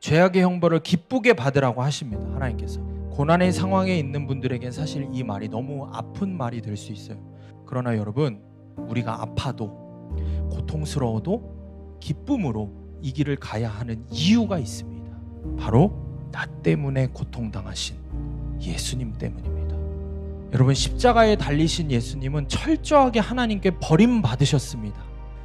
죄악의 형벌을 기쁘게 받으라고 하십니다. 하나님께서. 고난의 상황에 있는 분들에겐 사실 이 말이 너무 아픈 말이 될 수 있어요. 그러나 여러분, 우리가 아파도 고통스러워도 기쁨으로 이 길을 가야 하는 이유가 있습니다. 바로 나 때문에 고통당하신 예수님 때문입니다. 여러분, 십자가에 달리신 예수님은 철저하게 하나님께 버림받으셨습니다.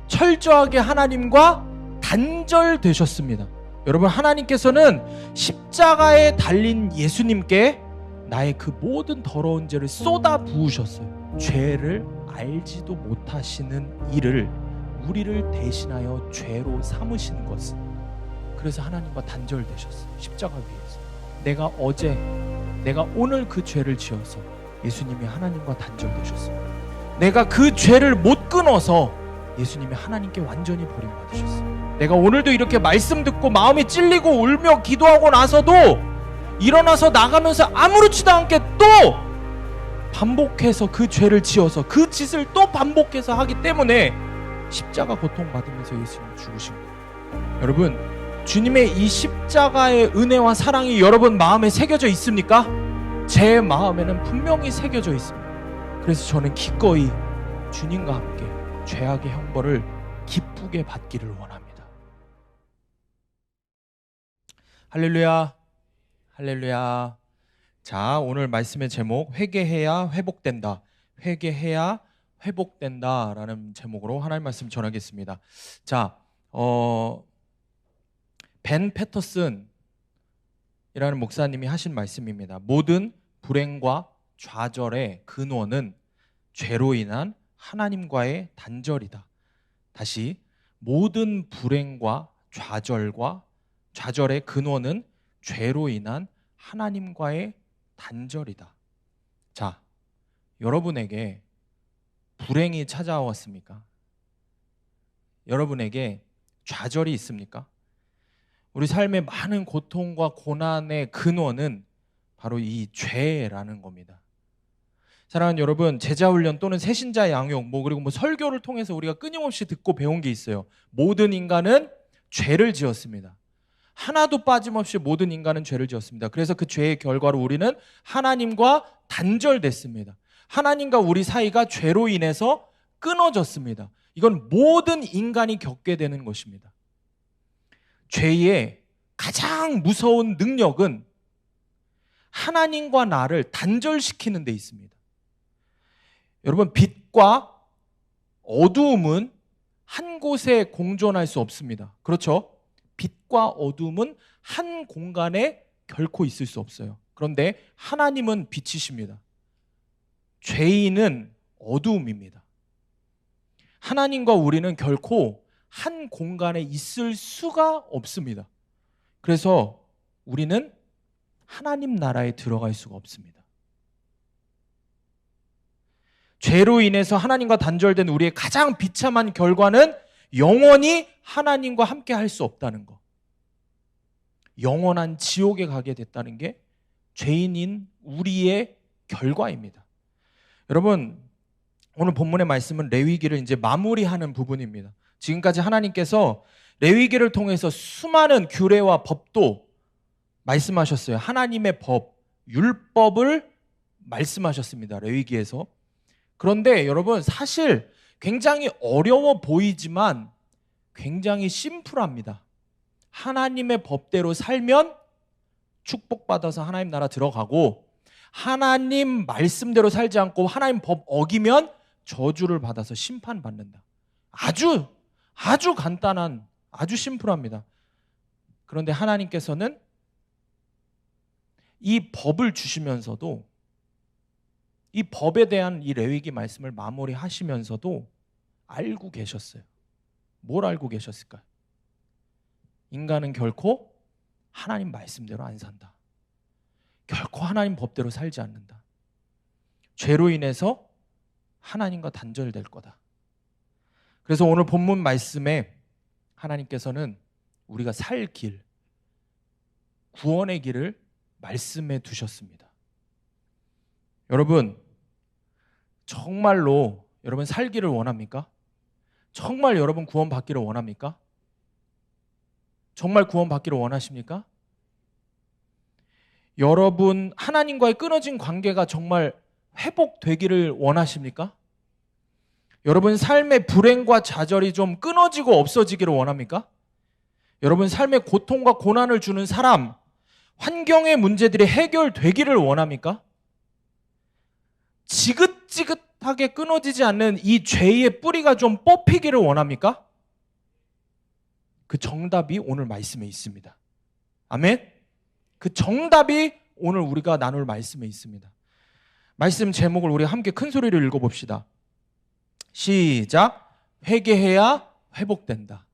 철저하게 하나님과 단절되셨습니다. 여러분, 하나님께서는 십자가에 달린 예수님께 나의 그 모든 더러운 죄를 쏟아 부으셨어요. 죄를 알지도 못하시는 이를 우리를 대신하여 죄로 삼으신 것은, 그래서 하나님과 단절되셨어요. 십자가 위에서. 내가 오늘 그 죄를 지어서 예수님이 하나님과 단절되셨어요. 내가 그 죄를 못 끊어서 예수님이 하나님께 완전히 버림받으셨어요. 내가 오늘도 이렇게 말씀 듣고 마음이 찔리고 울며 기도하고 나서도 일어나서 나가면서 아무렇지도 않게 또 반복해서 그 죄를 지어서 그 짓을 또 반복해서 하기 때문에 십자가 고통받으면서 예수님 죽으신 거예요. 여러분, 주님의 이 십자가의 은혜와 사랑이 여러분 마음에 새겨져 있습니까? 제 마음에는 분명히 새겨져 있습니다. 그래서 저는 기꺼이 주님과 함께 죄악의 형벌을 기쁘게 받기를 원합니다. 할렐루야, 할렐루야. 자, 오늘 말씀의 제목, 회개해야 회복된다. 회개해야 회복된다 라는 제목으로 하나님 말씀 전하겠습니다. 자, 벤 패터슨이라는 목사님이 하신 말씀입니다. 모든 불행과 좌절의 근원은 죄로 인한 하나님과의 단절이다. 다시, 모든 불행과 좌절의 근원은 죄로 인한 하나님과의 단절이다. 자, 여러분에게 불행이 찾아왔습니까? 여러분에게 좌절이 있습니까? 우리 삶의 많은 고통과 고난의 근원은 바로 이 죄라는 겁니다. 사랑하는 여러분, 제자훈련 또는 새신자 양육, 그리고 설교를 통해서 우리가 끊임없이 듣고 배운 게 있어요. 모든 인간은 죄를 지었습니다. 하나도 빠짐없이 모든 인간은 죄를 지었습니다. 그래서 그 죄의 결과로 우리는 하나님과 단절됐습니다. 하나님과 우리 사이가 죄로 인해서 끊어졌습니다. 이건 모든 인간이 겪게 되는 것입니다. 죄의 가장 무서운 능력은 하나님과 나를 단절시키는 데 있습니다. 여러분, 빛과 어두움은 한 곳에 공존할 수 없습니다. 그렇죠? 빛과 어두움은 한 공간에 결코 있을 수 없어요. 그런데 하나님은 빛이십니다. 죄인은 어두움입니다. 하나님과 우리는 결코 한 공간에 있을 수가 없습니다. 그래서 우리는 하나님 나라에 들어갈 수가 없습니다. 죄로 인해서 하나님과 단절된 우리의 가장 비참한 결과는 영원히 하나님과 함께 할 수 없다는 것. 영원한 지옥에 가게 됐다는 게 죄인인 우리의 결과입니다. 여러분, 오늘 본문의 말씀은 레위기를 이제 마무리하는 부분입니다. 지금까지 하나님께서 레위기를 통해서 수많은 규례와 법도 말씀하셨어요. 하나님의 법, 율법을 말씀하셨습니다. 레위기에서. 그런데 여러분, 사실 굉장히 어려워 보이지만 굉장히 심플합니다. 하나님의 법대로 살면 축복받아서 하나님 나라 들어가고, 하나님 말씀대로 살지 않고 하나님 법 어기면 저주를 받아서 심판받는다. 아주 간단한, 아주 심플합니다. 그런데 하나님께서는 이 법을 주시면서도, 이 법에 대한 이 레위기 말씀을 마무리하시면서도 알고 계셨어요. 뭘 알고 계셨을까요? 인간은 결코 하나님 말씀대로 안 산다. 결코 하나님 법대로 살지 않는다. 죄로 인해서 하나님과 단절될 거다. 그래서 오늘 본문 말씀에 하나님께서는 우리가 살 길, 구원의 길을 말씀해 두셨습니다. 여러분, 정말로 여러분 살기를 원합니까? 정말 여러분 구원받기를 원합니까? 정말 구원받기를 원하십니까? 여러분 하나님과의 끊어진 관계가 정말 회복되기를 원하십니까? 여러분 삶의 불행과 좌절이 좀 끊어지고 없어지기를 원합니까? 여러분 삶의 고통과 고난을 주는 사람, 환경의 문제들이 해결되기를 원합니까? 지긋지긋하게 끊어지지 않는 이 죄의 뿌리가 좀 뽑히기를 원합니까? 그 정답이 오늘 말씀에 있습니다. 아멘? 그 정답이 오늘 우리가 나눌 말씀에 있습니다. 말씀 제목을 우리 함께 큰 소리로 읽어봅시다. 시작. 회개해야 회복된다.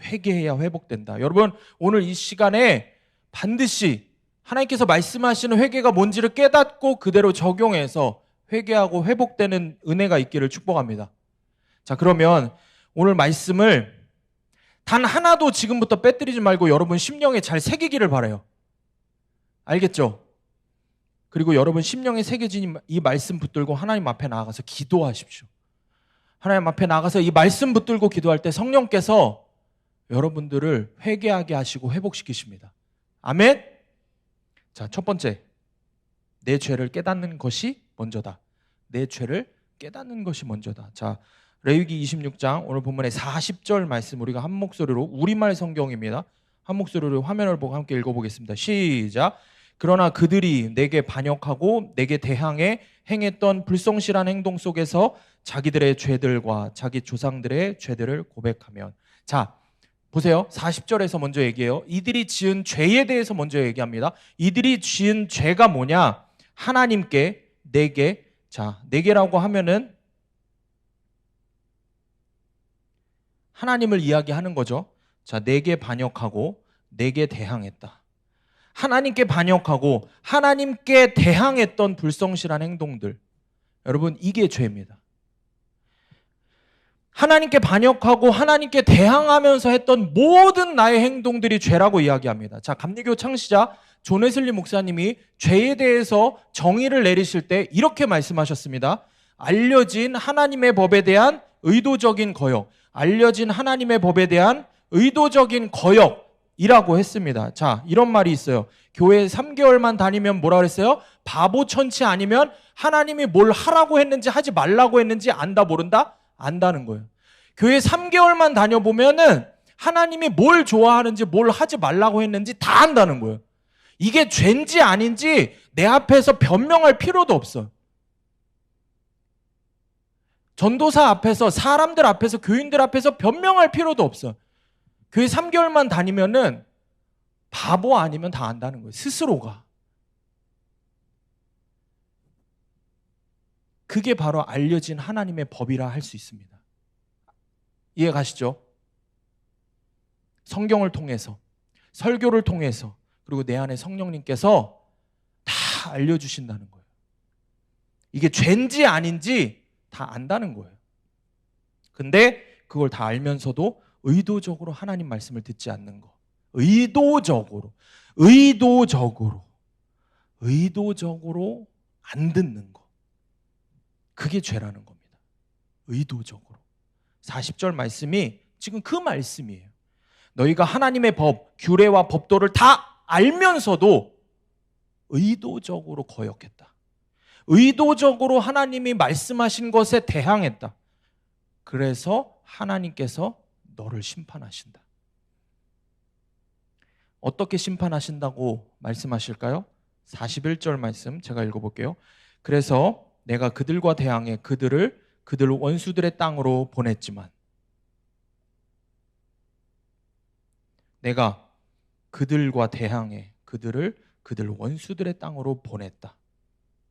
회개해야 회복된다. 여러분 오늘 이 시간에 반드시 하나님께서 말씀하시는 회개가 뭔지를 깨닫고 그대로 적용해서 회개하고 회복되는 은혜가 있기를 축복합니다. 자, 그러면 오늘 말씀을 단 하나도 지금부터 빼뜨리지 말고 여러분 심령에 잘 새기기를 바라요. 알겠죠? 그리고 여러분 심령에 새겨진 이 말씀 붙들고 하나님 앞에 나아가서 기도하십시오. 하나님 앞에 나가서 이 말씀 붙들고 기도할 때 성령께서 여러분들을 회개하게 하시고 회복시키십니다. 아멘? 자, 첫 번째, 내 죄를 깨닫는 것이 먼저다. 내 죄를 깨닫는 것이 먼저다. 자, 레위기 26장 오늘 본문의 40절 말씀 우리가 한 목소리로, 우리말 성경입니다. 한 목소리로 화면을 보고 함께 읽어보겠습니다. 시작. 그러나 그들이 내게 반역하고 내게 대항해 행했던 불성실한 행동 속에서 자기들의 죄들과 자기 조상들의 죄들을 고백하면. 자, 보세요. 40절에서 먼저 얘기해요. 이들이 지은 죄에 대해서 먼저 얘기합니다. 이들이 지은 죄가 뭐냐? 하나님께, 내게, 자, 내게라고 하면은 하나님을 이야기하는 거죠. 자, 내게 반역하고 내게 대항했다. 하나님께 반역하고 하나님께 대항했던 불성실한 행동들. 여러분, 이게 죄입니다. 하나님께 반역하고 하나님께 대항하면서 했던 모든 나의 행동들이 죄라고 이야기합니다. 자, 감리교 창시자 존 웨슬리 목사님이 죄에 대해서 정의를 내리실 때 이렇게 말씀하셨습니다. 알려진 하나님의 법에 대한 의도적인 거역, 알려진 하나님의 법에 대한 의도적인 거역이라고 했습니다. 자, 이런 말이 있어요. 교회 3개월만 다니면 뭐라 그랬어요? 바보 천치 아니면 하나님이 뭘 하라고 했는지 하지 말라고 했는지 안다 모른다? 안다는 거예요. 교회 3개월만 다녀보면은 하나님이 뭘 좋아하는지 뭘 하지 말라고 했는지 다 안다는 거예요. 이게 죄인지 아닌지 내 앞에서 변명할 필요도 없어요. 전도사 앞에서, 사람들 앞에서, 교인들 앞에서 변명할 필요도 없어요. 교회 3개월만 다니면은 바보 아니면 다 안다는 거예요. 스스로가. 그게 바로 알려진 하나님의 법이라 할 수 있습니다. 이해 가시죠? 성경을 통해서, 설교를 통해서, 그리고 내 안에 성령님께서 다 알려주신다는 거예요. 이게 죄인지 아닌지 다 안다는 거예요. 근데 그걸 다 알면서도 의도적으로 하나님 말씀을 듣지 않는 거. 의도적으로 안 듣는 거. 그게 죄라는 겁니다. 의도적으로. 40절 말씀이 지금 그 말씀이에요. 너희가 하나님의 법, 규례와 법도를 다 알면서도 의도적으로 거역했다. 의도적으로 하나님이 말씀하신 것에 대항했다. 그래서 하나님께서 너를 심판하신다. 어떻게 심판하신다고 말씀하실까요? 41절 말씀 제가 읽어볼게요. 그래서 내가 그들과 대항해 그들 원수들의 땅으로 보냈지만, 내가 그들과 대항해 그들 원수들의 땅으로 보냈다.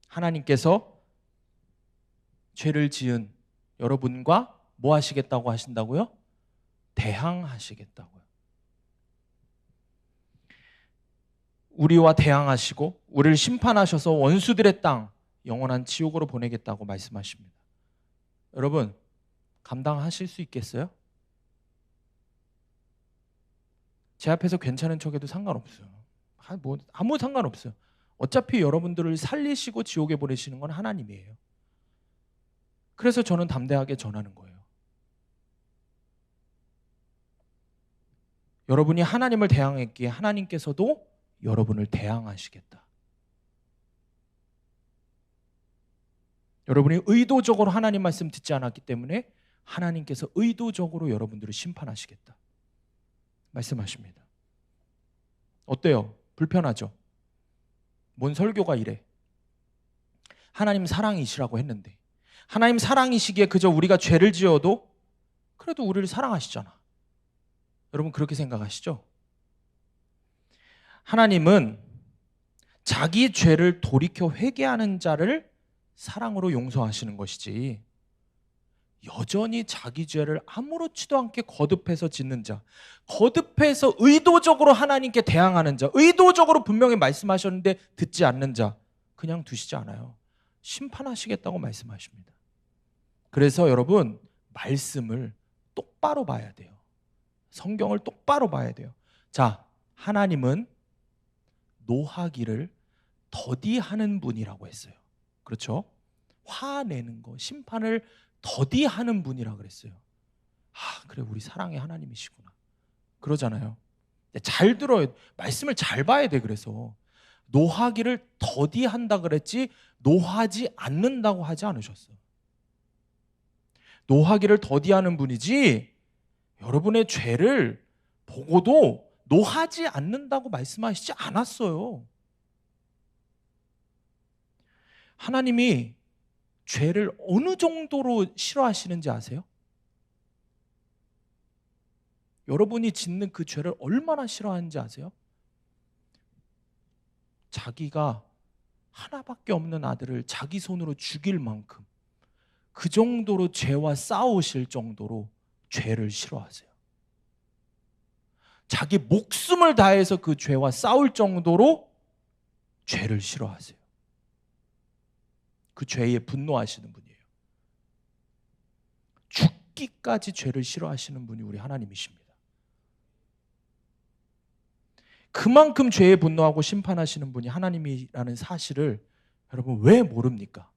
하나님께서 죄를 지은 여러분과 뭐 하시겠다고 하신다고요? 대항하시겠다고요. 우리와 대항하시고 우리를 심판하셔서 원수들의 땅, 영원한 지옥으로 보내겠다고 말씀하십니다. 여러분, 감당하실 수 있겠어요? 제 앞에서 괜찮은 척해도 상관없어요. 아무 상관없어요. 어차피 여러분들을 살리시고 지옥에 보내시는 건 하나님이에요. 그래서 저는 담대하게 전하는 거예요. 여러분이 하나님을 대항했기에 하나님께서도 여러분을 대항하시겠다. 여러분이 의도적으로 하나님 말씀 듣지 않았기 때문에 하나님께서 의도적으로 여러분들을 심판하시겠다 말씀하십니다. 어때요? 불편하죠? 뭔 설교가 이래? 하나님 사랑이시라고 했는데, 하나님 사랑이시기에 그저 우리가 죄를 지어도 그래도 우리를 사랑하시잖아. 여러분 그렇게 생각하시죠? 하나님은 자기 죄를 돌이켜 회개하는 자를 사랑으로 용서하시는 것이지, 여전히 자기 죄를 아무렇지도 않게 거듭해서 짓는 자, 거듭해서 의도적으로 하나님께 대항하는 자, 의도적으로 분명히 말씀하셨는데 듣지 않는 자, 그냥 두시지 않아요. 심판하시겠다고 말씀하십니다. 그래서 여러분 말씀을 똑바로 봐야 돼요. 성경을 똑바로 봐야 돼요. 자, 하나님은 노하기를 더디하는 분이라고 했어요. 그렇죠? 화내는 거, 심판을 더디하는 분이라 그랬어요. 그래, 우리 사랑의 하나님이시구나 그러잖아요. 잘 들어요. 말씀을 잘 봐야 돼. 그래서 노하기를 더디한다 그랬지 노하지 않는다고 하지 않으셨어요. 노하기를 더디하는 분이지 여러분의 죄를 보고도 노하지 않는다고 말씀하시지 않았어요. 하나님이 죄를 어느 정도로 싫어하시는지 아세요? 여러분이 짓는 그 죄를 얼마나 싫어하는지 아세요? 자기가 하나밖에 없는 아들을 자기 손으로 죽일 만큼, 그 정도로 죄와 싸우실 정도로 죄를 싫어하세요. 자기 목숨을 다해서 그 죄와 싸울 정도로 죄를 싫어하세요. 그 죄에 분노하시는 분이에요. 죽기까지 죄를 싫어하시는 분이 우리 하나님이십니다. 그만큼 죄에 분노하고 심판하시는 분이 하나님이라는 사실을 여러분 왜 모릅니까?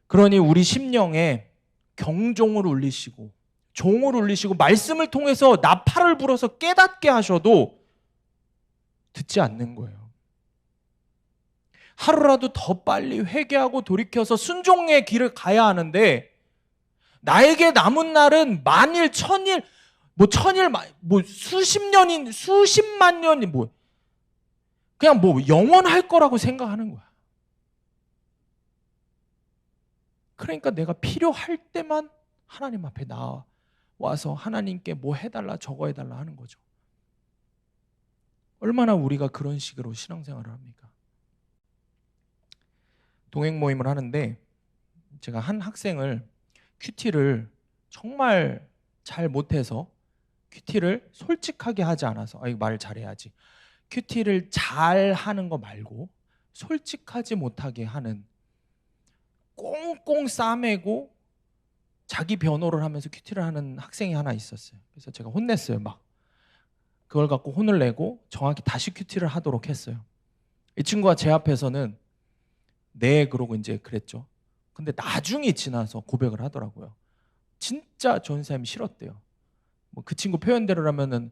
그러니 우리 심령에 경종을 울리시고 종을 울리시고 말씀을 통해서 나팔을 불어서 깨닫게 하셔도 듣지 않는 거예요. 하루라도 더 빨리 회개하고 돌이켜서 순종의 길을 가야 하는데, 나에게 남은 날은 만일, 천일, 수십 년인, 수십만 년이 그냥 영원할 거라고 생각하는 거야. 그러니까 내가 필요할 때만 하나님 앞에 나와서 하나님께 뭐 해달라 저거 해달라 하는 거죠. 얼마나 우리가 그런 식으로 신앙생활을 합니까? 동행 모임을 하는데 제가 한 학생을 큐티를 정말 잘 못해서, 큐티를 솔직하게 하지 않아서, 이거 말 잘해야지, 큐티를 잘 하는 거 말고 솔직하지 못하게 하는, 꽁꽁 싸매고 자기 변호를 하면서 큐티를 하는 학생이 하나 있었어요. 그래서 제가 혼냈어요. 그걸 갖고 혼을 내고 정확히 다시 큐티를 하도록 했어요. 이 친구가 제 앞에서는 네 그러고 이제 그랬죠. 근데 나중에 지나서 고백을 하더라고요. 진짜 전사님이 싫었대요. 그 친구 표현대로라면은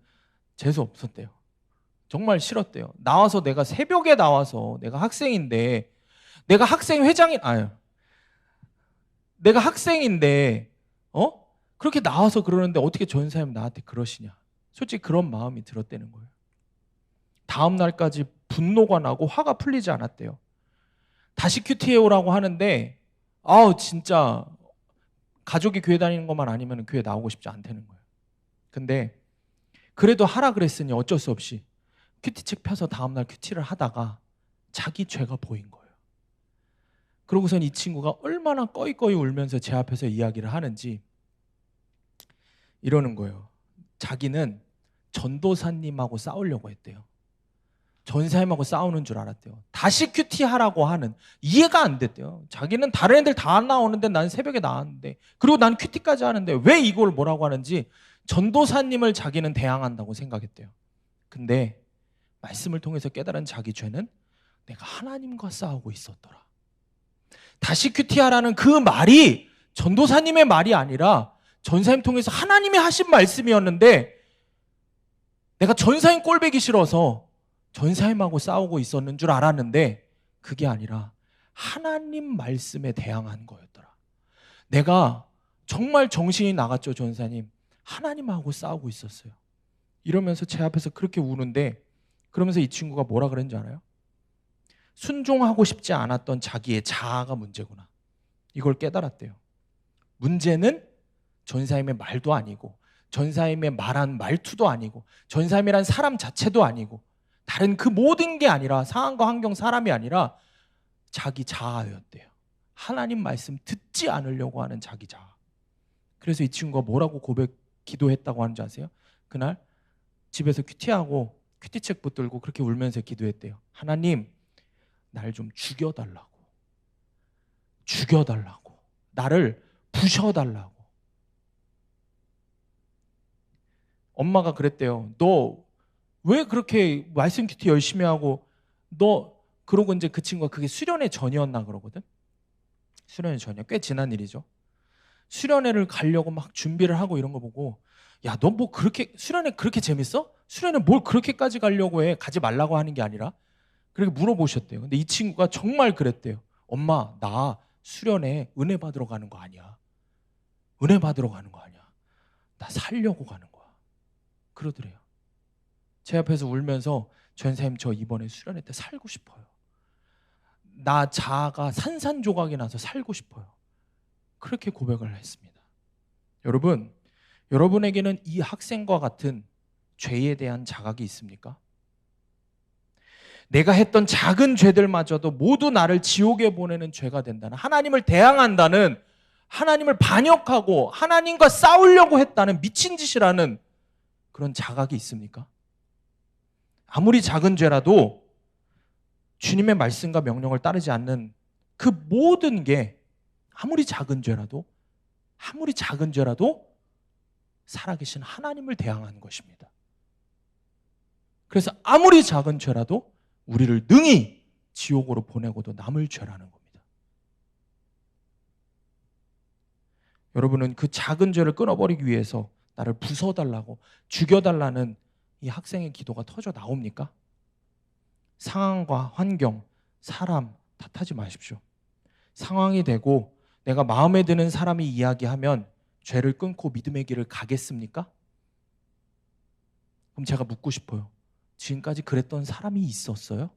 재수 없었대요. 정말 싫었대요. 내가 새벽에 나와서, 내가 학생인데, 내가 학생인데 그렇게 나와서 그러는데 어떻게 전사님 나한테 그러시냐. 솔직히 그런 마음이 들었다는 거예요. 다음 날까지 분노가 나고 화가 풀리지 않았대요. 다시 큐티에 오라고 하는데 진짜 가족이 교회 다니는 것만 아니면 교회 나오고 싶지 않다는 거예요. 근데 그래도 하라 그랬으니 어쩔 수 없이 큐티책 펴서 다음 날 큐티를 하다가 자기 죄가 보인 거예요. 그러고선 이 친구가 얼마나 꺼이꺼이 울면서 제 앞에서 이야기를 하는지 이러는 거예요. 자기는 전도사님하고 싸우려고 했대요. 전사님하고 싸우는 줄 알았대요. 다시 큐티 하라고 하는, 이해가 안 됐대요. 자기는 다른 애들 다 나오는데 난 새벽에 나왔는데, 그리고 난 큐티까지 하는데 왜 이걸 뭐라고 하는지, 전도사님을 자기는 대항한다고 생각했대요. 근데 말씀을 통해서 깨달은 자기 죄는 내가 하나님과 싸우고 있었더라. 다시 큐티하라는 그 말이 전도사님의 말이 아니라 전사님 통해서 하나님이 하신 말씀이었는데, 내가 전사님 꼴보기 싫어서 전사님하고 싸우고 있었는 줄 알았는데 그게 아니라 하나님 말씀에 대항한 거였더라. 내가 정말 정신이 나갔죠, 전사님. 하나님하고 싸우고 있었어요. 이러면서 제 앞에서 그렇게 우는데, 그러면서 이 친구가 뭐라 그랬는지 알아요? 순종하고 싶지 않았던 자기의 자아가 문제구나. 이걸 깨달았대요. 문제는 전사님의 말도 아니고, 전사님의 말한 말투도 아니고, 전사님이란 사람 자체도 아니고, 다른 그 모든 게 아니라, 상황과 환경, 사람이 아니라 자기 자아였대요. 하나님 말씀 듣지 않으려고 하는 자기 자아. 그래서 이 친구가 뭐라고 기도했다고 하는지 아세요? 그날 집에서 큐티하고 큐티책 붙들고 그렇게 울면서 기도했대요. 하나님, 날 좀 죽여달라고. 죽여달라고. 나를 부셔달라고. 엄마가 그랬대요. 너 왜 그렇게 말씀 큐티 열심히 하고, 그러고 이제 그 친구가 그게 수련회 전이었나 그러거든. 수련회 전이야. 꽤 지난 일이죠. 수련회를 가려고 막 준비를 하고 이런 거 보고, 야, 너 뭐 그렇게 수련회 그렇게 재밌어? 수련회 뭘 그렇게까지 가려고 해? 가지 말라고 하는 게 아니라. 그렇게 물어보셨대요. 근데 이 친구가 정말 그랬대요. 엄마, 나 수련회 은혜 받으러 가는 거 아니야. 은혜 받으러 가는 거 아니야. 나 살려고 가는 거야. 그러더래요. 제 앞에서 울면서, 전사님 저 이번에 수련회 때 살고 싶어요. 나 자아가 산산조각이 나서 살고 싶어요. 그렇게 고백을 했습니다. 여러분, 여러분에게는 이 학생과 같은 죄에 대한 자각이 있습니까? 내가 했던 작은 죄들마저도 모두 나를 지옥에 보내는 죄가 된다는, 하나님을 대항한다는, 하나님을 반역하고 하나님과 싸우려고 했다는 미친 짓이라는 그런 자각이 있습니까? 아무리 작은 죄라도 주님의 말씀과 명령을 따르지 않는 그 모든 게 아무리 작은 죄라도 살아계신 하나님을 대항하는 것입니다. 그래서 아무리 작은 죄라도 우리를 능히 지옥으로 보내고도 남을 죄라는 겁니다. 여러분은 그 작은 죄를 끊어버리기 위해서 나를 부숴달라고, 죽여달라는 이 학생의 기도가 터져 나옵니까? 상황과 환경, 사람 탓하지 마십시오. 상황이 되고 내가 마음에 드는 사람이 이야기하면 죄를 끊고 믿음의 길을 가겠습니까? 그럼 제가 묻고 싶어요. 지금까지 그랬던 사람이 있었어요?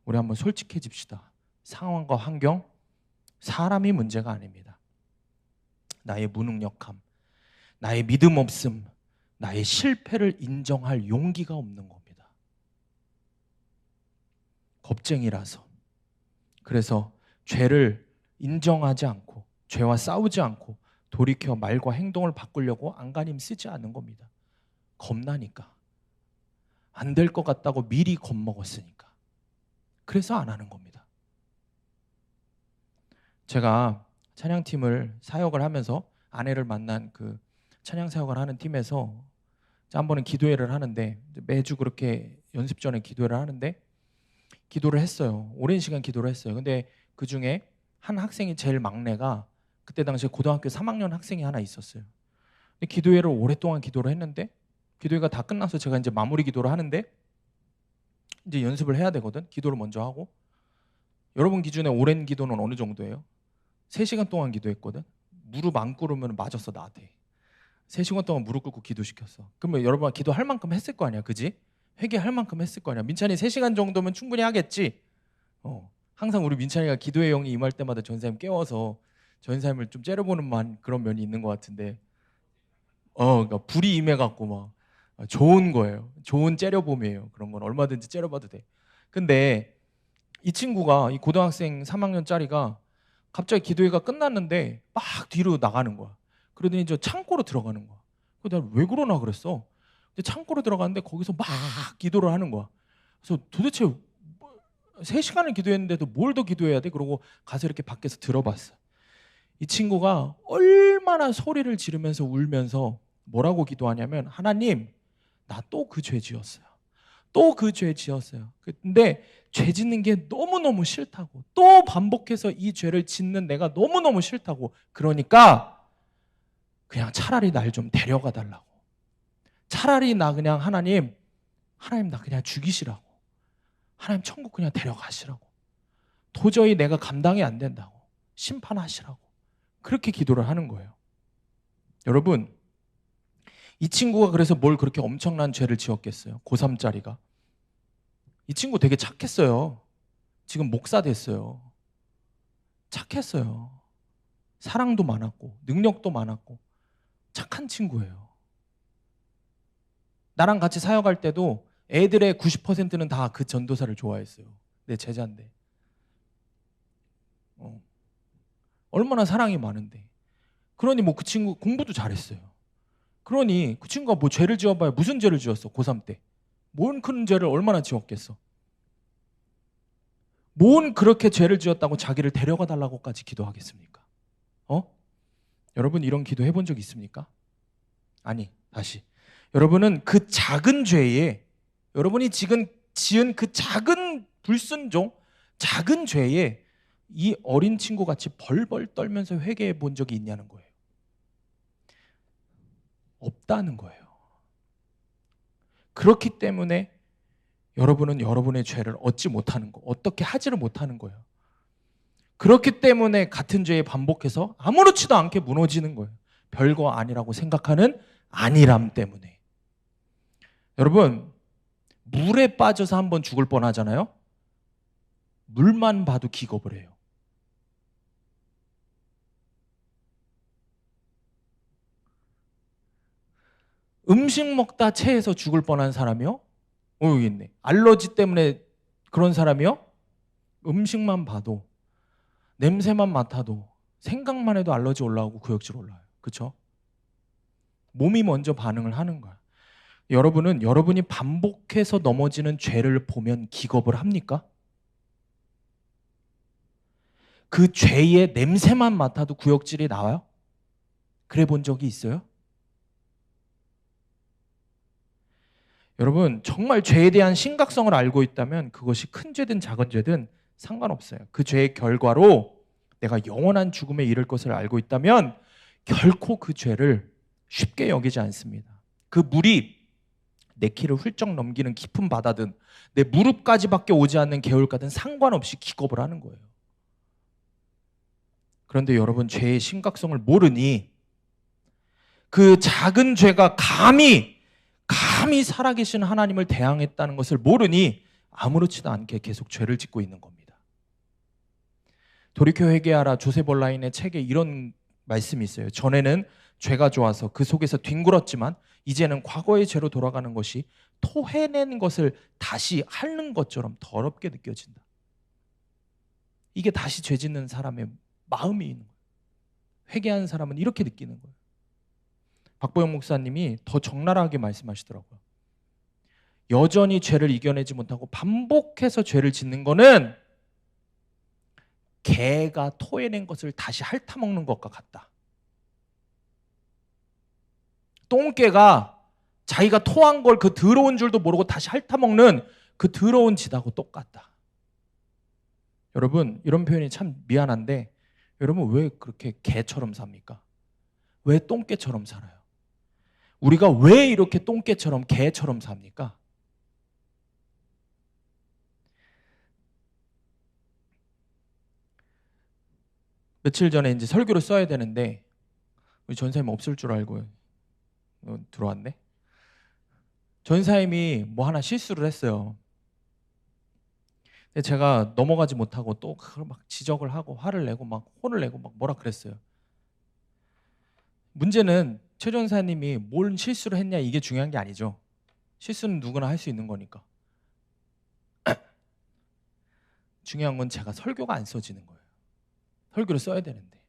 우리 한번 솔직해집시다. 상황과 환경, 사람이 문제가 아닙니다. 나의 무능력함, 나의 믿음 없음, 나의 실패를 인정할 용기가 없는 겁니다. 겁쟁이라서. 그래서 죄를 인정하지 않고, 죄와 싸우지 않고 돌이켜 말과 행동을 바꾸려고 안간힘 쓰지 않는 겁니다. 겁나니까. 안 될 것 같다고 미리 겁먹었으니까. 그래서 안 하는 겁니다. 제가 찬양팀을 사역을 하면서 아내를 만난 그 찬양 사역을 하는 팀에서 한 번은 기도회를 하는데, 매주 그렇게 연습 전에 기도회를 하는데 기도를 했어요. 오랜 시간 기도를 했어요. 근데 그 중에 한 학생이, 제일 막내가 그때 당시에 고등학교 3학년 학생이 하나 있었어요. 근데 기도회를 오랫동안 기도를 했는데, 기도회가 다 끝나서 제가 이제 마무리 기도를 하는데 이제 연습을 해야 되거든. 기도를 먼저 하고. 여러분 기준에 오랜 기도는 어느 정도예요? 3시간 동안 기도했거든. 무릎 안 꿇으면 맞았어, 나한테. 3시간 동안 무릎 꿇고 기도시켰어. 그러면 여러분 기도할 만큼 했을 거 아니야, 그지? 회개할 만큼 했을 거 아니야. 민찬이 3시간 정도면 충분히 하겠지. 항상 우리 민찬이가 기도의 영이 임할 때마다 전사님 깨워서 전사님을 좀 째려보는 그런 면이 있는 것 같은데, 그러니까 불이 임해갖고 막 좋은 거예요. 좋은 째려봄이에요. 그런 건 얼마든지 째려봐도 돼. 근데 이 친구가, 이 고등학생 3학년짜리가 갑자기 기도회가 끝났는데 막 뒤로 나가는 거야. 그러더니 저 창고로 들어가는 거야. 내가 왜 그러나 그랬어. 근데 창고로 들어갔는데 거기서 막 기도를 하는 거야. 그래서 도대체 3시간을 기도했는데도 뭘 더 기도해야 돼? 그러고 가서 이렇게 밖에서 들어봤어. 이 친구가 얼마나 소리를 지르면서 울면서 뭐라고 기도하냐면, 하나님, 나 또 그 죄 지었어요. 또 그 죄 지었어요. 근데 죄 짓는 게 너무너무 싫다고, 또 반복해서 이 죄를 짓는 내가 너무너무 싫다고, 그러니까 그냥 차라리 날 좀 데려가 달라고. 차라리 나 그냥 하나님 나 그냥 죽이시라고. 하나님 천국 그냥 데려가시라고. 도저히 내가 감당이 안 된다고. 심판하시라고. 그렇게 기도를 하는 거예요. 여러분, 이 친구가 그래서 뭘 그렇게 엄청난 죄를 지었겠어요? 고3짜리가. 이 친구 되게 착했어요. 지금 목사 됐어요. 착했어요. 사랑도 많았고 능력도 많았고 착한 친구예요. 나랑 같이 사역할 때도 애들의 90%는 다 그 전도사를 좋아했어요. 내 제자인데. 얼마나 사랑이 많은데. 그러니 뭐 그 친구 공부도 잘했어요. 그러니 그 친구가 뭐 죄를 지어봐야 무슨 죄를 지었어? 고3 때. 뭔 큰 죄를 얼마나 지었겠어? 뭔 그렇게 죄를 지었다고 자기를 데려가 달라고까지 기도하겠습니까? 여러분 이런 기도 해본 적 있습니까? 아니, 다시. 여러분은 그 작은 죄에, 여러분이 지금 지은 그 작은 불순종, 작은 죄에 이 어린 친구같이 벌벌 떨면서 회개해 본 적이 있냐는 거예요. 없다는 거예요. 그렇기 때문에 여러분은 여러분의 죄를 얻지 못하는 거, 어떻게 하지를 못하는 거예요. 그렇기 때문에 같은 죄에 반복해서 아무렇지도 않게 무너지는 거예요. 별거 아니라고 생각하는 안일함 때문에. 여러분, 물에 빠져서 한번 죽을 뻔하잖아요. 물만 봐도 기겁을 해요. 음식 먹다 체해서 죽을 뻔한 사람이요? 여기 있네. 알러지 때문에 그런 사람이요? 음식만 봐도, 냄새만 맡아도, 생각만 해도 알러지 올라오고 구역질 올라와요. 그렇죠? 몸이 먼저 반응을 하는 거야. 여러분은 여러분이 반복해서 넘어지는 죄를 보면 기겁을 합니까? 그 죄의 냄새만 맡아도 구역질이 나와요? 그래 본 적이 있어요? 여러분, 정말 죄에 대한 심각성을 알고 있다면 그것이 큰 죄든 작은 죄든 상관없어요. 그 죄의 결과로 내가 영원한 죽음에 이를 것을 알고 있다면 결코 그 죄를 쉽게 여기지 않습니다. 그 물이 내 키를 훌쩍 넘기는 깊은 바다든 내 무릎까지밖에 오지 않는 개울가든 상관없이 기겁을 하는 거예요. 그런데 여러분, 죄의 심각성을 모르니 그 작은 죄가 감히 살아계신 하나님을 대항했다는 것을 모르니 아무렇지도 않게 계속 죄를 짓고 있는 겁니다. 돌이켜 회개하라 조셉 온라인의 책에 이런 말씀이 있어요. 전에는 죄가 좋아서 그 속에서 뒹굴었지만 이제는 과거의 죄로 돌아가는 것이 토해낸 것을 다시 핥는 것처럼 더럽게 느껴진다. 이게 다시 죄 짓는 사람의 마음이 있는 거예요. 회개한 사람은 이렇게 느끼는 거예요. 박보영 목사님이 더 적나라하게 말씀하시더라고요. 여전히 죄를 이겨내지 못하고 반복해서 죄를 짓는 거는 개가 토해낸 것을 다시 핥아먹는 것과 같다. 똥개가 자기가 토한 걸 그 더러운 줄도 모르고 다시 핥아먹는 그 더러운 짓하고 똑같다. 여러분, 이런 표현이 참 미안한데 여러분 왜 그렇게 개처럼 삽니까? 왜 똥개처럼 살아요? 우리가 왜 이렇게 똥개처럼 개처럼 삽니까? 며칠 전에 이제 설교를 써야 되는데 우리 전사님 없을 줄 알고 들어왔네. 전사님이 뭐 하나 실수를 했어요. 근데 제가 넘어가지 못하고 또 그걸 막 지적을 하고 화를 내고 막 혼을 내고 막 뭐라 그랬어요. 문제는 최 전사님이 뭘 실수를 했냐 이게 중요한 게 아니죠. 실수는 누구나 할 수 있는 거니까. 중요한 건 제가 설교가 안 써지는 거예요. 설교를 써야 되는데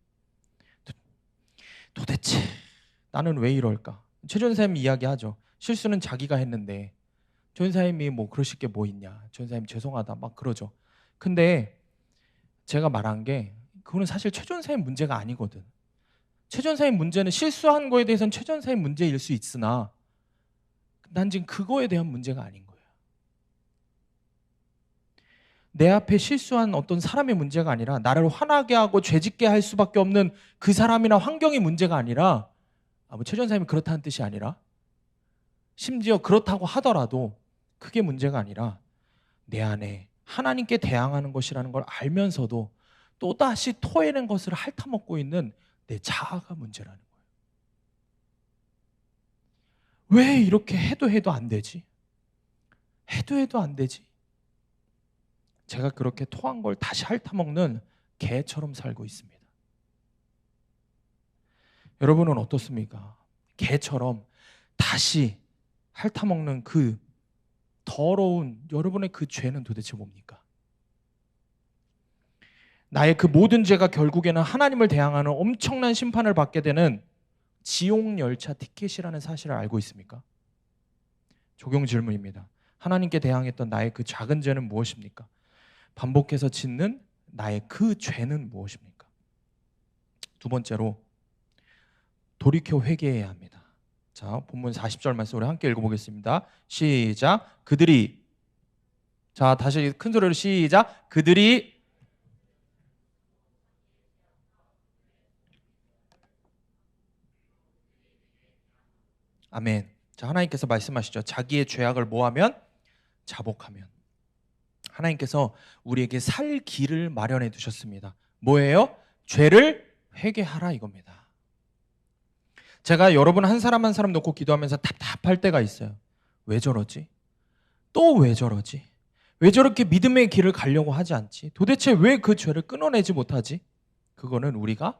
도대체 나는 왜 이럴까? 최 전사님이 이야기하죠. 실수는 자기가 했는데 전사님이 뭐 그러실 게 뭐 있냐. 전사님 죄송하다 막 그러죠. 근데 제가 말한 게 그거는 사실 최 전사님 문제가 아니거든. 최 전사님 문제는 실수한 거에 대해서는 최 전사님 문제일 수 있으나 난 지금 그거에 대한 문제가 아닌 거예요. 내 앞에 실수한 어떤 사람의 문제가 아니라 나를 화나게 하고 죄짓게 할 수밖에 없는 그 사람이나 환경이 문제가 아니라 뭐 최 전사님이 그렇다는 뜻이 아니라, 심지어 그렇다고 하더라도 그게 문제가 아니라 내 안에 하나님께 대항하는 것이라는 걸 알면서도 또다시 토해낸 것을 핥아먹고 있는 내 자아가 문제라는 거예요. 왜 이렇게 해도 안 되지? 해도 안 되지? 제가 그렇게 토한 걸 다시 핥아먹는 개처럼 살고 있습니다. 여러분은 어떻습니까? 개처럼 다시 핥아먹는 그 더러운 여러분의 그 죄는 도대체 뭡니까? 나의 그 모든 죄가 결국에는 하나님을 대항하는 엄청난 심판을 받게 되는 지옥 열차 티켓이라는 사실을 알고 있습니까? 적용 질문입니다. 하나님께 대항했던 나의 그 작은 죄는 무엇입니까? 반복해서 짓는 나의 그 죄는 무엇입니까? 두 번째로 돌이켜 회개해야 합니다. 자, 본문 40절 말씀 우리 함께 읽어보겠습니다. 시작. 그들이, 자 다시 큰 소리로 시작. 그들이 아멘. 자, 하나님께서 말씀하시죠. 자기의 죄악을 뭐하면? 자복하면. 하나님께서 우리에게 살 길을 마련해 두셨습니다. 뭐예요? 죄를 회개하라 이겁니다. 제가 여러분 한 사람 한 사람 놓고 기도하면서 답답할 때가 있어요. 왜 저러지? 또 왜 저러지? 왜 저렇게 믿음의 길을 가려고 하지 않지? 도대체 왜 그 죄를 끊어내지 못하지? 그거는 우리가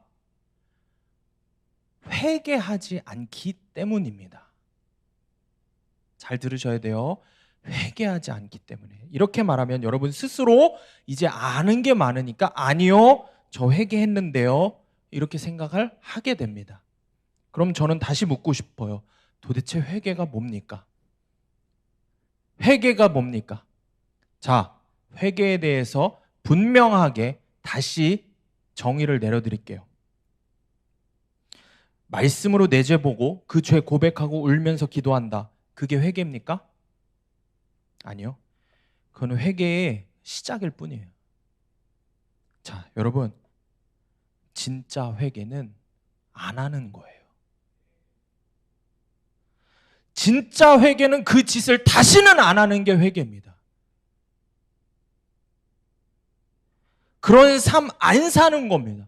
회개하지 않기 때문입니다. 잘 들으셔야 돼요. 회개하지 않기 때문에. 이렇게 말하면 여러분 스스로 이제 아는 게 많으니까 아니요, 저 회개했는데요, 이렇게 생각을 하게 됩니다. 그럼 저는 다시 묻고 싶어요. 도대체 회개가 뭡니까? 회개가 뭡니까? 자, 회개에 대해서 분명하게 다시 정의를 내려드릴게요. 말씀으로 내 죄 보고 그 죄 고백하고 울면서 기도한다. 그게 회개입니까? 아니요. 그건 회개의 시작일 뿐이에요. 자, 여러분, 진짜 회개는 안 하는 거예요. 진짜 회개는 그 짓을 다시는 안 하는 게 회개입니다. 그런 삶 안 사는 겁니다.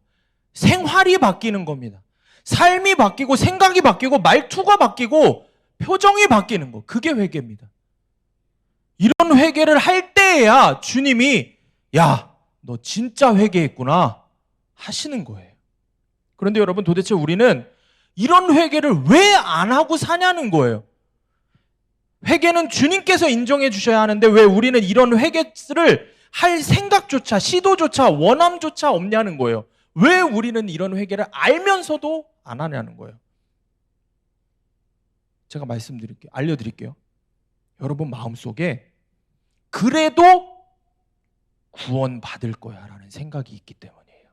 생활이 바뀌는 겁니다. 삶이 바뀌고 생각이 바뀌고 말투가 바뀌고 표정이 바뀌는 거, 그게 회개입니다. 이런 회개를 할 때에야 주님이 야, 너 진짜 회개했구나 하시는 거예요. 그런데 여러분, 도대체 우리는 이런 회개를 왜 안 하고 사냐는 거예요. 회개는 주님께서 인정해 주셔야 하는데 왜 우리는 이런 회개를 할 생각조차, 시도조차, 원함조차 없냐는 거예요. 왜 우리는 이런 회개를 알면서도 안 하냐는 거예요. 제가 말씀드릴게요. 알려드릴게요. 여러분 마음속에 그래도 구원 받을 거야 라는 생각이 있기 때문이에요.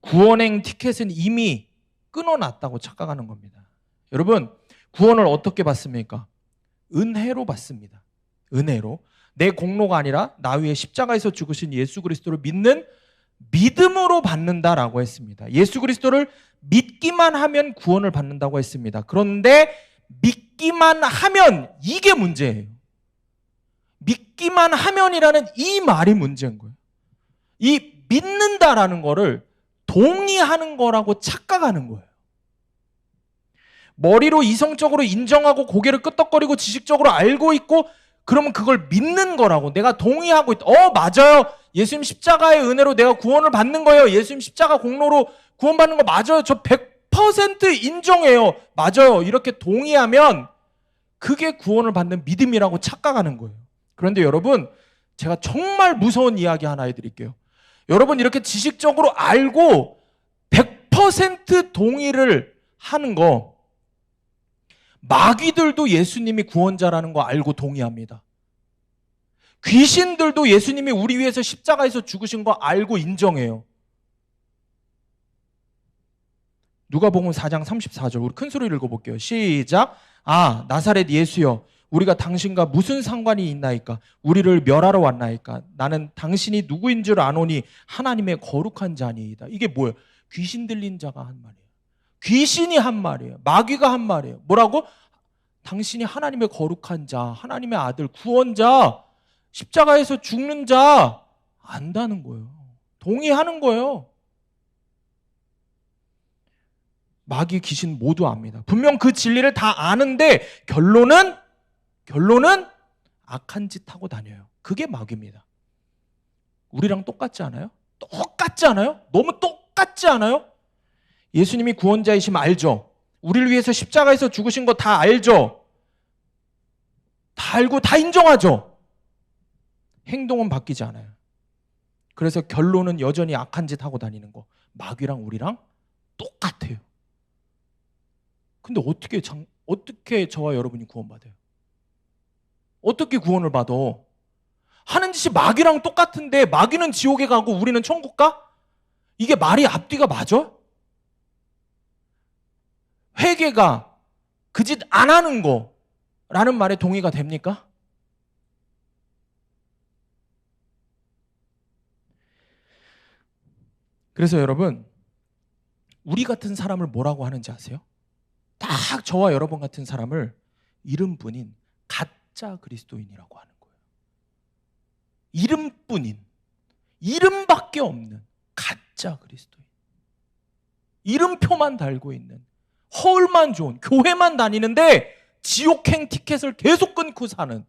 구원행 티켓은 이미 끊어놨다고 착각하는 겁니다. 여러분, 구원을 어떻게 받습니까? 은혜로 받습니다. 은혜로. 내 공로가 아니라 나 위에 십자가에서 죽으신 예수 그리스도를 믿는 믿음으로 받는다라고 했습니다. 예수 그리스도를 믿기만 하면 구원을 받는다고 했습니다. 그런데 믿기만 하면, 이게 문제예요. 믿기만 하면이라는 이 말이 문제인 거예요. 이 믿는다라는 거를 동의하는 거라고 착각하는 거예요. 머리로 이성적으로 인정하고 고개를 끄덕거리고 지식적으로 알고 있고 그러면 그걸 믿는 거라고, 내가 동의하고 있다. 맞아요. 예수님 십자가의 은혜로 내가 구원을 받는 거예요. 예수님 십자가 공로로 구원받는 거 맞아요. 저 100% 인정해요. 맞아요. 이렇게 동의하면 그게 구원을 받는 믿음이라고 착각하는 거예요. 그런데 여러분, 제가 정말 무서운 이야기 하나 해드릴게요. 여러분, 이렇게 지식적으로 알고 100% 동의를 하는 거, 마귀들도 예수님이 구원자라는 거 알고 동의합니다. 귀신들도 예수님이 우리 위해서 십자가에서 죽으신 거 알고 인정해요. 누가복음 4장 34절 우리 큰 소리를 읽어볼게요. 시작. 아, 나사렛 예수여, 우리가 당신과 무슨 상관이 있나이까? 우리를 멸하러 왔나이까? 나는 당신이 누구인 줄 아노니 하나님의 거룩한 자니이다. 이게 뭐예요? 귀신 들린 자가 한 말이에요. 귀신이 한 말이에요. 마귀가 한 말이에요. 뭐라고? 당신이 하나님의 거룩한 자, 하나님의 아들, 구원자, 십자가에서 죽는 자 안다는 거예요. 동의하는 거예요. 마귀, 귀신 모두 압니다. 분명 그 진리를 다 아는데 결론은 악한 짓 하고 다녀요. 그게 마귀입니다. 우리랑 똑같지 않아요? 똑같지 않아요? 너무 똑같지 않아요? 예수님이 구원자이심 알죠? 우리를 위해서 십자가에서 죽으신 거 다 알죠? 다 알고 다 인정하죠? 행동은 바뀌지 않아요. 그래서 결론은 여전히 악한 짓 하고 다니는 거. 마귀랑 우리랑 똑같아요. 근데 어떻게 저와 여러분이 구원받아요? 어떻게 구원을 받아? 하는 짓이 마귀랑 똑같은데 마귀는 지옥에 가고 우리는 천국 가? 이게 말이 앞뒤가 맞아? 회개가 그 짓 안 하는 거라는 말에 동의가 됩니까? 그래서 여러분, 우리 같은 사람을 뭐라고 하는지 아세요? 딱 저와 여러분 같은 사람을 이름뿐인 가짜 그리스도인이라고 하는 거예요. 이름뿐인, 이름밖에 없는 가짜 그리스도인. 이름표만 달고 있는, 허울만 좋은, 교회만 다니는데 지옥행 티켓을 계속 끊고 사는,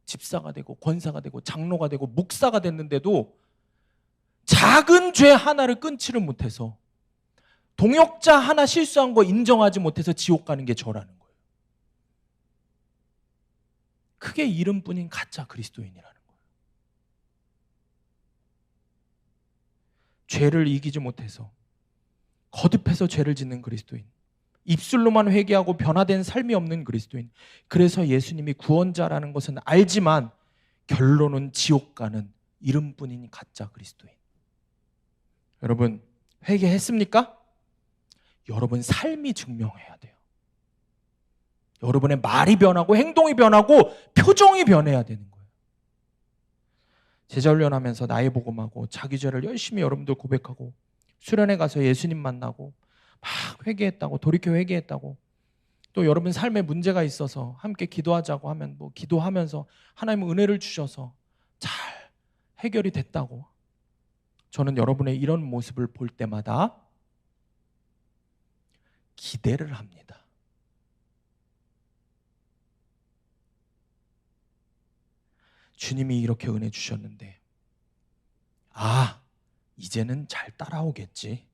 집사가 되고 권사가 되고 장로가 되고 목사가 됐는데도 작은 죄 하나를 끊지를 못해서, 동역자 하나 실수한 거 인정하지 못해서 지옥 가는 게 저라는 거예요. 그게 이름뿐인 가짜 그리스도인이라는 거예요. 죄를 이기지 못해서 거듭해서 죄를 짓는 그리스도인, 입술로만 회개하고 변화된 삶이 없는 그리스도인. 그래서 예수님이 구원자라는 것은 알지만 결론은 지옥 가는 이름뿐인 가짜 그리스도인. 여러분, 회개했습니까? 여러분 삶이 증명해야 돼요. 여러분의 말이 변하고 행동이 변하고 표정이 변해야 되는 거예요. 제자훈련하면서 나의 복음하고 자기 죄를 열심히 여러분들 고백하고 수련회 가서 예수님 만나고 막 회개했다고, 돌이켜 회개했다고, 또 여러분 삶에 문제가 있어서 함께 기도하자고 하면 기도하면서 하나님은 은혜를 주셔서 잘 해결이 됐다고, 저는 여러분의 이런 모습을 볼 때마다 기대를 합니다. 주님이 이렇게 은혜 주셨는데, 이제는 잘 따라오겠지.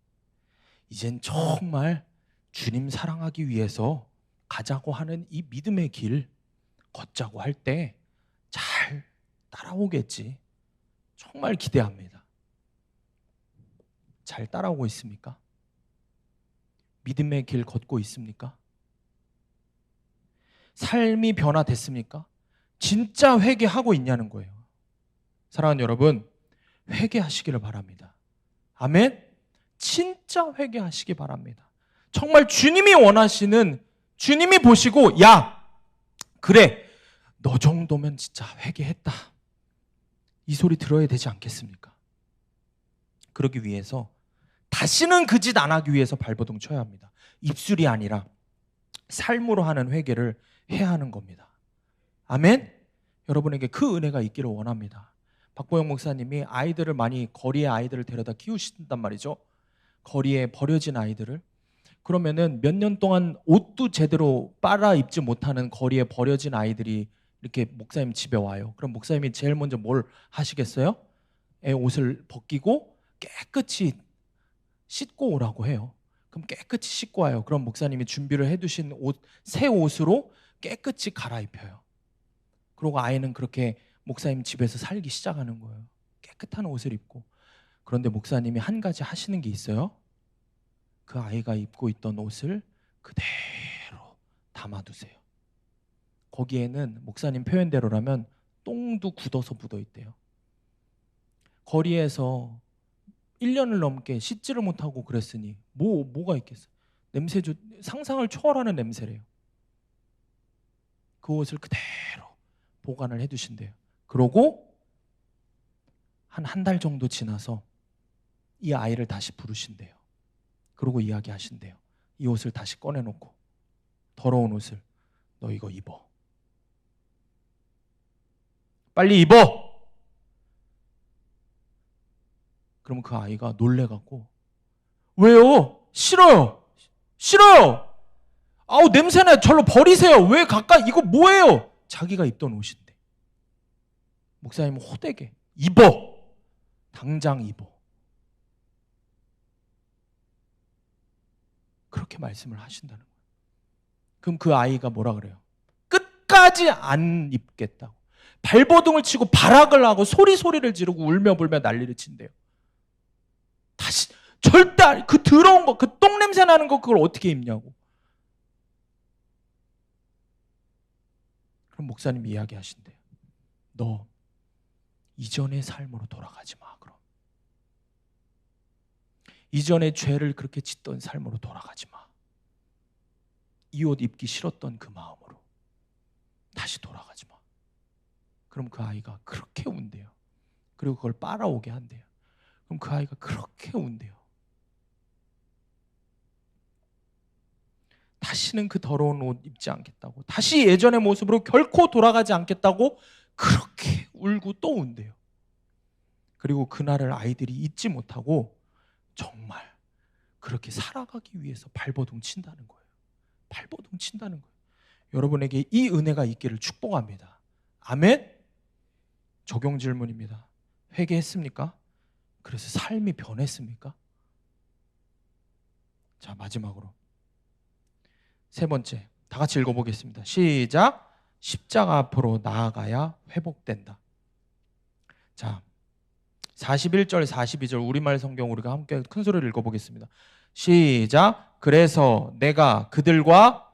이젠 정말 주님 사랑하기 위해서 가자고 하는 이 믿음의 길 걷자고 할 때 잘 따라오겠지. 정말 기대합니다. 잘 따라오고 있습니까? 믿음의 길 걷고 있습니까? 삶이 변화됐습니까? 진짜 회개하고 있냐는 거예요. 사랑하는 여러분, 회개하시기를 바랍니다. 아멘? 진짜 회개하시기 바랍니다. 정말 주님이 원하시는, 주님이 보시고 야, 그래, 너 정도면 진짜 회개했다, 이 소리 들어야 되지 않겠습니까? 그러기 위해서 다시는 그 짓 안 하기 위해서 발버둥 쳐야 합니다. 입술이 아니라 삶으로 하는 회개를 해야 하는 겁니다. 아멘? 여러분에게 그 은혜가 있기를 원합니다. 박보영 목사님이 아이들을 많이, 거리에 아이들을 데려다 키우신단 말이죠. 거리에 버려진 아이들을. 그러면은 몇 년 동안 옷도 제대로 빨아 입지 못하는 거리에 버려진 아이들이 이렇게 목사님 집에 와요. 그럼 목사님이 제일 먼저 뭘 하시겠어요? 애 옷을 벗기고 깨끗이 씻고 오라고 해요. 그럼 깨끗이 씻고 와요. 그럼 목사님이 준비를 해두신 옷, 새 옷으로 깨끗이 갈아입혀요. 그리고 아이는 그렇게 목사님 집에서 살기 시작하는 거예요. 깨끗한 옷을 입고. 그런데 목사님이 한 가지 하시는 게 있어요. 그 아이가 입고 있던 옷을 그대로 담아두세요. 거기에는 목사님 표현대로라면 똥도 굳어서 묻어있대요. 거리에서 1년을 넘게 씻지를 못하고 그랬으니 뭐가 있겠어요. 상상을 초월하는 냄새래요. 그 옷을 그대로 보관을 해두신대요. 그러고 한 달 정도 지나서 이 아이를 다시 부르신대요. 그러고 이야기하신대요. 이 옷을 다시 꺼내놓고, 더러운 옷을 너 이거 입어. 빨리 입어. 그러면 그 아이가 놀래갖고, 왜요? 싫어요. 싫어요. 아우 냄새나. 절로 버리세요. 왜 가까이, 이거 뭐예요? 자기가 입던 옷인데. 목사님은 호되게 입어. 당장 입어. 그렇게 말씀을 하신다는 거예요. 그럼 그 아이가 뭐라 그래요? 끝까지 안 입겠다고. 발버둥을 치고 발악을 하고 소리를 지르고 울며불며 난리를 친대요. 다시 절대 그 더러운 거, 그 똥냄새 나는 거 그걸 어떻게 입냐고. 그럼 목사님이 이야기하신대요. 너 이전의 삶으로 돌아가지 마. 그럼 이전에 죄를 그렇게 짓던 삶으로 돌아가지 마. 이 옷 입기 싫었던 그 마음으로 다시 돌아가지 마. 그럼 그 아이가 그렇게 운대요. 그리고 그걸 빨아오게 한대요. 그럼 그 아이가 그렇게 운대요. 다시는 그 더러운 옷 입지 않겠다고, 다시 예전의 모습으로 결코 돌아가지 않겠다고 그렇게 울고 또 운대요. 그리고 그날을 아이들이 잊지 못하고 정말 그렇게 살아가기 위해서 발버둥 친다는 거예요. 발버둥 친다는 거예요. 여러분에게 이 은혜가 있기를 축복합니다. 아멘? 적용 질문입니다. 회개했습니까? 그래서 삶이 변했습니까? 자, 마지막으로 세 번째, 다 같이 읽어보겠습니다. 시작. 십자가 앞으로 나아가야 회복된다. 자, 41절 42절 우리말 성경 우리가 함께 큰 소리를 읽어보겠습니다. 시작. 그래서 내가 그들과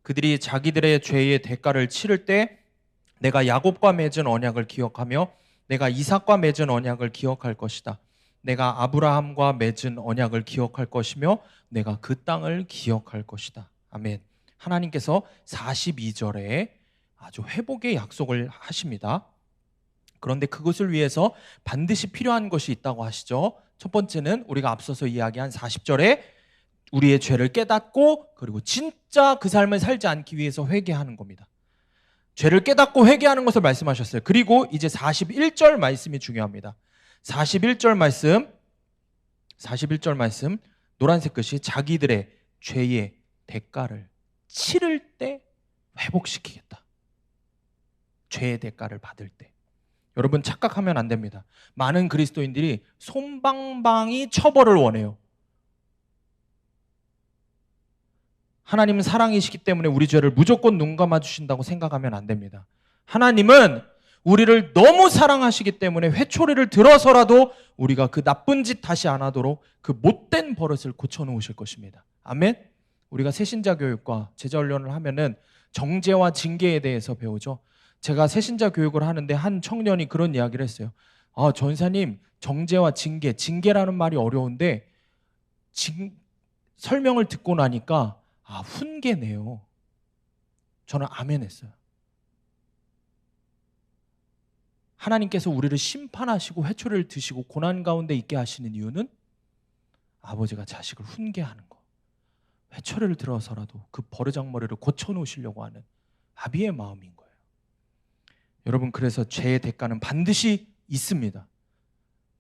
그들이 자기들의 죄의 대가를 치를 때 내가 야곱과 맺은 언약을 기억하며 내가 이삭과 맺은 언약을 기억할 것이다. 내가 아브라함과 맺은 언약을 기억할 것이며 내가 그 땅을 기억할 것이다. 아멘. 하나님께서 42절에 아주 회복의 약속을 하십니다. 그런데 그것을 위해서 반드시 필요한 것이 있다고 하시죠. 첫 번째는 우리가 앞서서 이야기한 40절에 우리의 죄를 깨닫고 그리고 진짜 그 삶을 살지 않기 위해서 회개하는 겁니다. 죄를 깨닫고 회개하는 것을 말씀하셨어요. 그리고 이제 41절 말씀이 중요합니다. 41절 말씀 노란색 글씨 자기들의 죄의 대가를 치를 때 회복시키겠다. 죄의 대가를 받을 때. 여러분 착각하면 안 됩니다. 많은 그리스도인들이 솜방망이 처벌을 원해요. 하나님은 사랑이시기 때문에 우리 죄를 무조건 눈 감아주신다고 생각하면 안 됩니다. 하나님은 우리를 너무 사랑하시기 때문에 회초리를 들어서라도 우리가 그 나쁜 짓 다시 안 하도록 그 못된 버릇을 고쳐놓으실 것입니다. 아멘? 우리가 새신자 교육과 제자훈련을 하면은 정죄와 징계에 대해서 배우죠. 제가 새신자 교육을 하는데 한 청년이 그런 이야기를 했어요. 아, 전사님, 정죄와 징계라는 말이 어려운데 설명을 듣고 나니까 훈계네요. 저는 아멘 했어요. 하나님께서 우리를 심판하시고 회초리를 드시고 고난 가운데 있게 하시는 이유는 아버지가 자식을 훈계하는 거. 회초리를 들어서라도 그 버르장머리를 고쳐놓으시려고 하는 아비의 마음인 거예요. 여러분, 그래서 죄의 대가는 반드시 있습니다.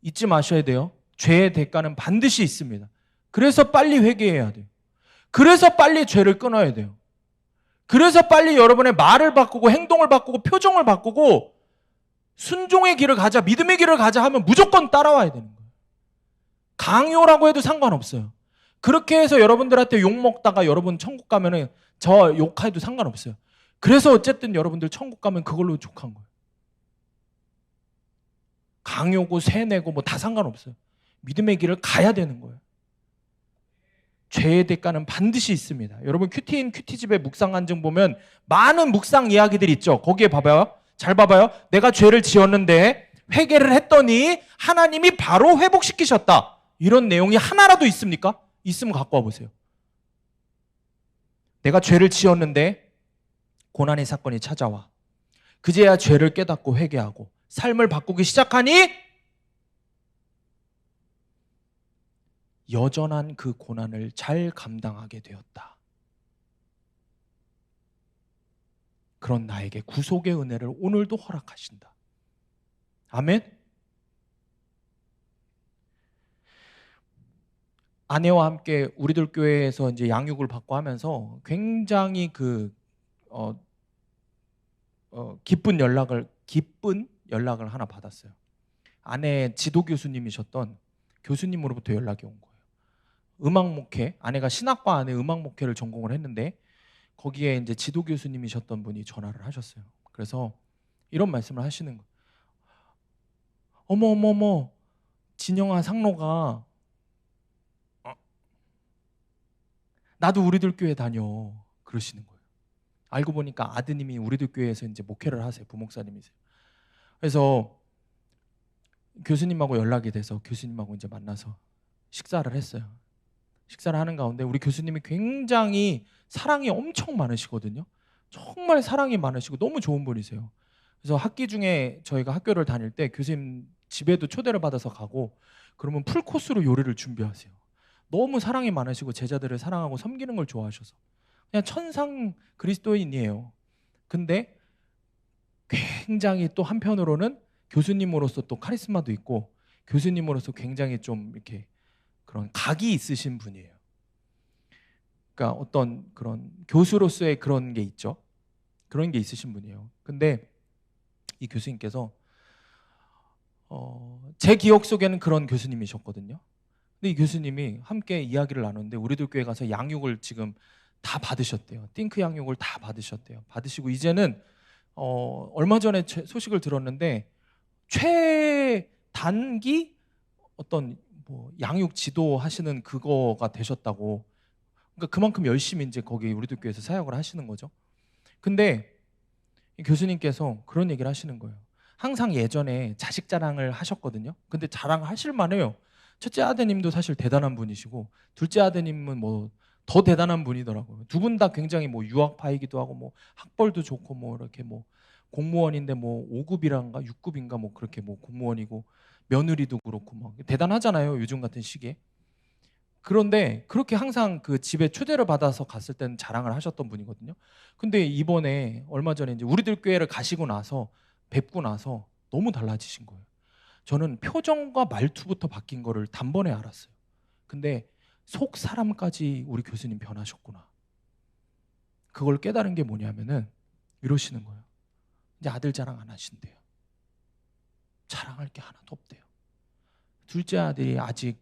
잊지 마셔야 돼요. 죄의 대가는 반드시 있습니다. 그래서 빨리 회개해야 돼요. 그래서 빨리 죄를 끊어야 돼요. 그래서 빨리 여러분의 말을 바꾸고 행동을 바꾸고 표정을 바꾸고 순종의 길을 가자, 믿음의 길을 가자 하면 무조건 따라와야 되는 거예요. 강요라고 해도 상관없어요. 그렇게 해서 여러분들한테 욕먹다가 여러분 천국 가면은 저 욕해도 상관없어요. 그래서 어쨌든 여러분들 천국 가면 그걸로 족한 거예요. 강요고 세내고 뭐 다 상관없어요. 믿음의 길을 가야 되는 거예요. 죄의 대가는 반드시 있습니다. 여러분 큐티인 큐티집의 묵상 간증 보면 많은 묵상 이야기들이 있죠. 거기에 봐봐요. 잘 봐봐요. 내가 죄를 지었는데 회개를 했더니 하나님이 바로 회복시키셨다. 이런 내용이 하나라도 있습니까? 있으면 갖고 와보세요. 내가 죄를 지었는데 고난의 사건이 찾아와. 그제야 죄를 깨닫고 회개하고 삶을 바꾸기 시작하니 여전한 그 고난을 잘 감당하게 되었다. 그런 나에게 구속의 은혜를 오늘도 허락하신다. 아멘. 아내와 함께 우리들 교회에서 이제 양육을 받고 하면서 굉장히 기쁜 연락을 하나 받았어요. 아내의 지도 교수님이셨던 교수님으로부터 연락이 온 거예요. 음악 목회, 아내가 신학과 안에 음악 목회를 전공을 했는데 거기에 이제 지도 교수님이셨던 분이 전화를 하셨어요. 그래서 이런 말씀을 하시는 거예요. 어머, 진영아 상로가 나도 우리들 교회 다녀 그러시는 거예요. 알고 보니까 아드님이 우리들 교회에서 이제 목회를 하세요. 부목사님이세요. 그래서 교수님하고 연락이 돼서 교수님하고 이제 만나서 식사를 했어요. 식사를 하는 가운데 우리 교수님이 굉장히 사랑이 엄청 많으시거든요. 정말 사랑이 많으시고 너무 좋은 분이세요. 그래서 학기 중에 저희가 학교를 다닐 때 교수님 집에도 초대를 받아서 가고 그러면 풀코스로 요리를 준비하세요. 너무 사랑이 많으시고 제자들을 사랑하고 섬기는 걸 좋아하셔서 그냥 천상 그리스도인이에요. 근데 굉장히 또 한편으로는 교수님으로서 또 카리스마도 있고 교수님으로서 굉장히 좀 이렇게 그런 각이 있으신 분이에요. 그러니까 어떤 그런 교수로서의 그런 게 있죠. 그런 게 있으신 분이에요. 근데 이 교수님께서 제 기억 속에는 그런 교수님이셨거든요. 근데 이 교수님이 함께 이야기를 나누는데 우리들 교회 가서 양육을 지금 다 받으셨대요. 띵크 양육을 다 받으셨대요. 받으시고 이제는 얼마 전에 소식을 들었는데 최단기 어떤 뭐 양육 지도하시는 그거가 되셨다고. 그러니까 그만큼 열심히 이제 거기 우리들 교회에서 사역을 하시는 거죠. 근데 이 교수님께서 그런 얘기를 하시는 거예요. 항상 예전에 자식 자랑을 하셨거든요. 근데 자랑하실 만해요. 첫째 아드님도 사실 대단한 분이시고 둘째 아드님은 뭐 더 대단한 분이더라고요. 두 분 다 굉장히 뭐 유학파이기도 하고 뭐 학벌도 좋고 뭐 이렇게 뭐 공무원인데 뭐 5급이란가 6급인가 뭐 그렇게 뭐 공무원이고 며느리도 그렇고 막 대단하잖아요. 요즘 같은 시기에. 그런데 그렇게 항상 그 집에 초대를 받아서 갔을 때는 자랑을 하셨던 분이거든요. 근데 이번에 얼마 전에 이제 우리들 교회를 가시고 나서 뵙고 나서 너무 달라지신 거예요. 저는 표정과 말투부터 바뀐 거를 단번에 알았어요. 근데 속 사람까지 우리 교수님 변하셨구나. 그걸 깨달은 게 뭐냐면은 이러시는 거예요. 이제 아들 자랑 안 하신대요. 자랑할 게 하나도 없대요. 둘째 아들이 아직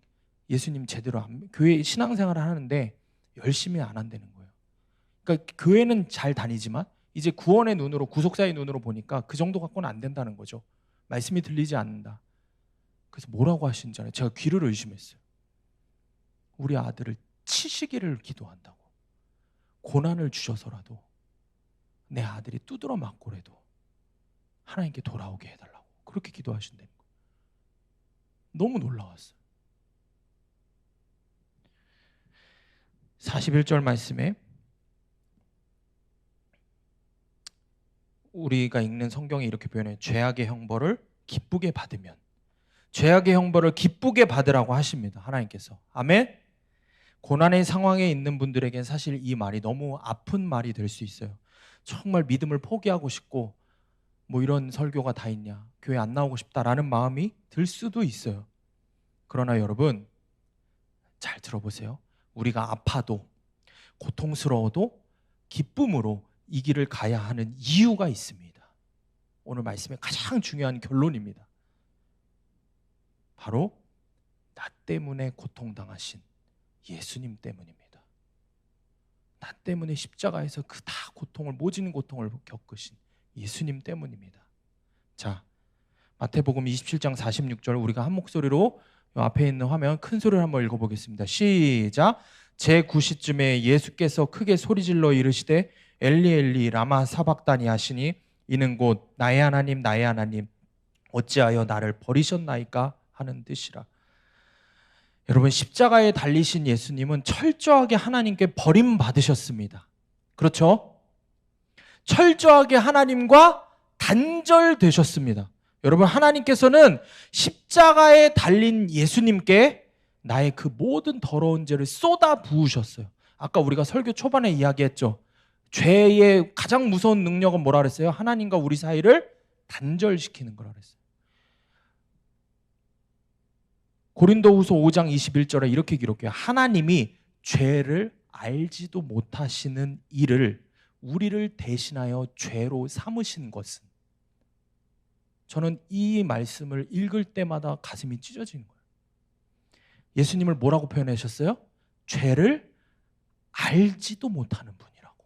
예수님 제대로 교회 신앙생활을 하는데 열심히 안 한다는 거예요. 그러니까 교회는 잘 다니지만 이제 구원의 눈으로 구속사의 눈으로 보니까 그 정도 갖고는 안 된다는 거죠. 말씀이 들리지 않는다. 그래서 뭐라고 하신지 알아요? 제가 귀를 의심했어요. 우리 아들을 치시기를 기도한다고. 고난을 주셔서라도 내 아들이 두드러 맞고라도 하나님께 돌아오게 해달라고 그렇게 기도하신다는 거예요. 너무 놀라웠어요. 41절 말씀에 우리가 읽는 성경에 이렇게 표현해요. 죄악의 형벌을 기쁘게 받으면. 죄악의 형벌을 기쁘게 받으라고 하십니다. 하나님께서. 아멘. 고난의 상황에 있는 분들에겐 사실 이 말이 너무 아픈 말이 될 수 있어요. 정말 믿음을 포기하고 싶고 뭐 이런 설교가 다 있냐, 교회 안 나오고 싶다라는 마음이 들 수도 있어요. 그러나 여러분 잘 들어보세요. 우리가 아파도 고통스러워도 기쁨으로 이 길을 가야 하는 이유가 있습니다. 오늘 말씀의 가장 중요한 결론입니다. 바로 나 때문에 고통당하신 예수님 때문입니다. 나 때문에 십자가에서 그 다 고통을, 모진 고통을 겪으신 예수님 때문입니다. 자, 마태복음 27장 46절 우리가 한 목소리로 앞에 있는 화면 큰 소리를 한번 읽어보겠습니다. 시작. 제9시쯤에 예수께서 크게 소리질러 이르시되 엘리 엘리 라마 사박다니 하시니 이는 곧 나의 하나님 나의 하나님 어찌하여 나를 버리셨나이까 하는 뜻이라. 여러분 십자가에 달리신 예수님은 철저하게 하나님께 버림받으셨습니다. 그렇죠? 철저하게 하나님과 단절되셨습니다. 여러분, 하나님께서는 십자가에 달린 예수님께 나의 그 모든 더러운 죄를 쏟아 부으셨어요. 아까 우리가 설교 초반에 이야기했죠. 죄의 가장 무서운 능력은 뭐라 그랬어요? 하나님과 우리 사이를 단절시키는 거라 그랬어요. 고린도후서 5장 21절에 이렇게 기록해요. 하나님이 죄를 알지도 못하시는 이를 우리를 대신하여 죄로 삼으신 것은, 저는 이 말씀을 읽을 때마다 가슴이 찢어지는 거예요. 예수님을 뭐라고 표현하셨어요? 죄를 알지도 못하는 분이라고.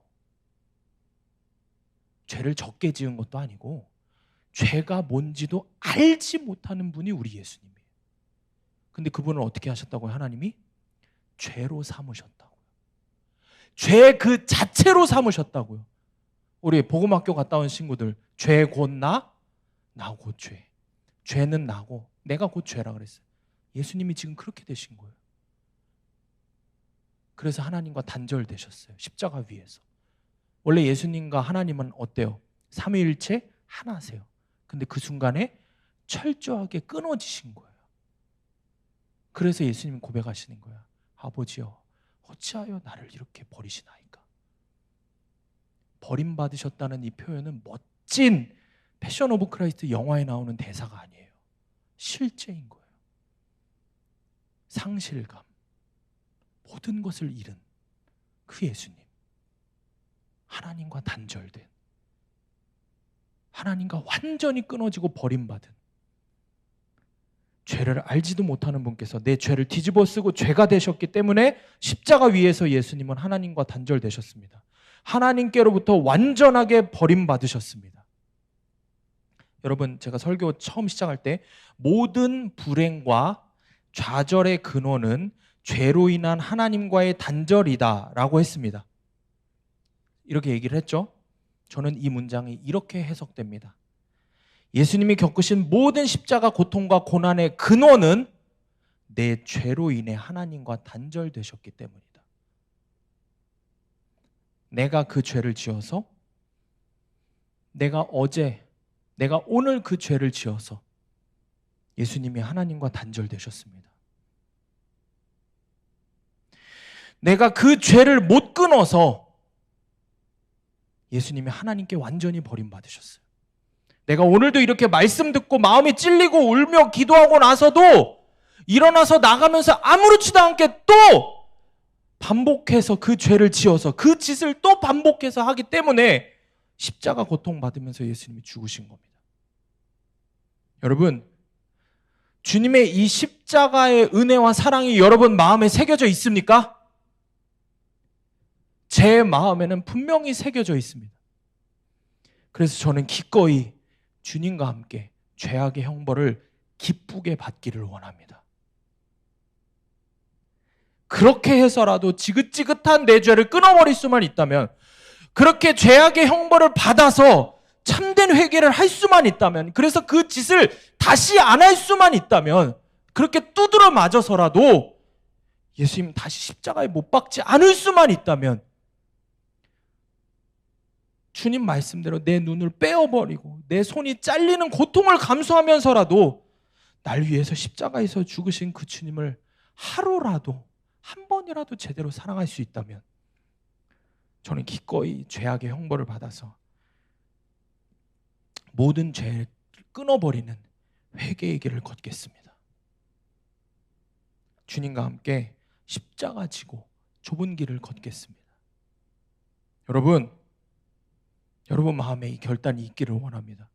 죄를 적게 지은 것도 아니고 죄가 뭔지도 알지 못하는 분이 우리 예수님이에요. 근데 그분을 어떻게 하셨다고요? 하나님이 죄로 삼으셨다고요. 죄 그 자체로 삼으셨다고요. 우리 복음학교 갔다 온 친구들, 죄 곧 나 곧 죄. 죄는 나고 내가 곧 죄라 그랬어요. 예수님이 지금 그렇게 되신 거예요. 그래서 하나님과 단절되셨어요. 십자가 위에서. 원래 예수님과 하나님은 어때요? 삼위일체 하나세요. 근데 그 순간에 철저하게 끊어지신 거예요. 그래서 예수님은 고백하시는 거야. 아버지여, 어찌하여 나를 이렇게 버리시나이까? 버림받으셨다는 이 표현은 멋진 패션 오브 크라이스트 영화에 나오는 대사가 아니에요. 실제인 거예요. 상실감, 모든 것을 잃은 그 예수님, 하나님과 단절된, 하나님과 완전히 끊어지고 버림받은, 죄를 알지도 못하는 분께서 내 죄를 뒤집어 쓰고 죄가 되셨기 때문에 십자가 위에서 예수님은 하나님과 단절되셨습니다. 하나님께로부터 완전하게 버림받으셨습니다. 여러분, 제가 설교 처음 시작할 때 모든 불행과 좌절의 근원은 죄로 인한 하나님과의 단절이다 라고 했습니다. 이렇게 얘기를 했죠. 저는 이 문장이 이렇게 해석됩니다. 예수님이 겪으신 모든 십자가 고통과 고난의 근원은 내 죄로 인해 하나님과 단절되셨기 때문이다. 내가 그 죄를 지어서, 내가 오늘 그 죄를 지어서 예수님이 하나님과 단절되셨습니다. 내가 그 죄를 못 끊어서 예수님이 하나님께 완전히 버림받으셨어요. 내가 오늘도 이렇게 말씀 듣고 마음이 찔리고 울며 기도하고 나서도 일어나서 나가면서 아무렇지도 않게 또 반복해서 그 죄를 지어서 그 짓을 또 반복해서 하기 때문에 십자가 고통받으면서 예수님이 죽으신 겁니다. 여러분, 주님의 이 십자가의 은혜와 사랑이 여러분 마음에 새겨져 있습니까? 제 마음에는 분명히 새겨져 있습니다. 그래서 저는 기꺼이 주님과 함께 죄악의 형벌을 기쁘게 받기를 원합니다. 그렇게 해서라도 지긋지긋한 내 죄를 끊어버릴 수만 있다면, 그렇게 죄악의 형벌을 받아서 참된 회개를 할 수만 있다면, 그래서 그 짓을 다시 안 할 수만 있다면, 그렇게 두드러 맞아서라도 예수님 다시 십자가에 못 박지 않을 수만 있다면, 주님 말씀대로 내 눈을 빼어버리고 내 손이 잘리는 고통을 감수하면서라도 날 위해서 십자가에서 죽으신 그 주님을 하루라도, 한 번이라도 제대로 사랑할 수 있다면 저는 기꺼이 죄악의 형벌을 받아서 모든 죄를 끊어버리는 회개의 길을 걷겠습니다. 주님과 함께 십자가 지고 좁은 길을 걷겠습니다. 여러분 마음에 이 결단이 있기를 원합니다.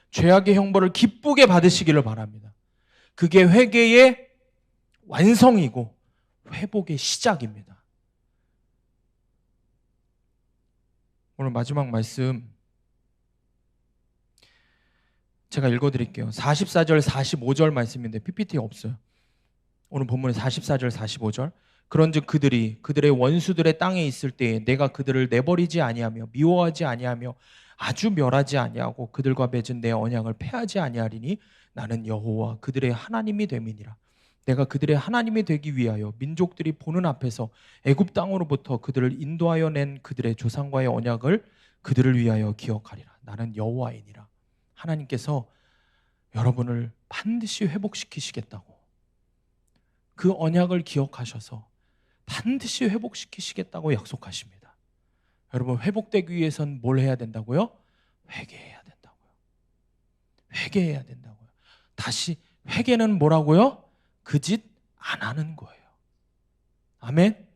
죄악의 형벌을 기쁘게 받으시기를 바랍니다. 그게 회개의 완성이고 회복의 시작입니다. 오늘 마지막 말씀 제가 읽어드릴게요. 44절 45절 말씀인데 PPT가 없어요. 오늘 본문에 44절 45절. 그런즉 그들이 그들의 원수들의 땅에 있을 때에 내가 그들을 내버리지 아니하며 미워하지 아니하며 아주 멸하지 아니하고 그들과 맺은 내 언약을 폐하지 아니하리니 나는 여호와 그들의 하나님이 됨이니라. 내가 그들의 하나님이 되기 위하여 민족들이 보는 앞에서 애굽 땅으로부터 그들을 인도하여 낸 그들의 조상과의 언약을 그들을 위하여 기억하리라. 나는 여호와이니라. 하나님께서 여러분을 반드시 회복시키시겠다고, 그 언약을 기억하셔서 반드시 회복시키시겠다고 약속하십니다. 여러분, 회복되기 위해선 뭘 해야 된다고요? 회개해야 된다고요. 회개해야 된다고요. 다시, 회개는 뭐라고요? 그 짓 안 하는 거예요. 아멘.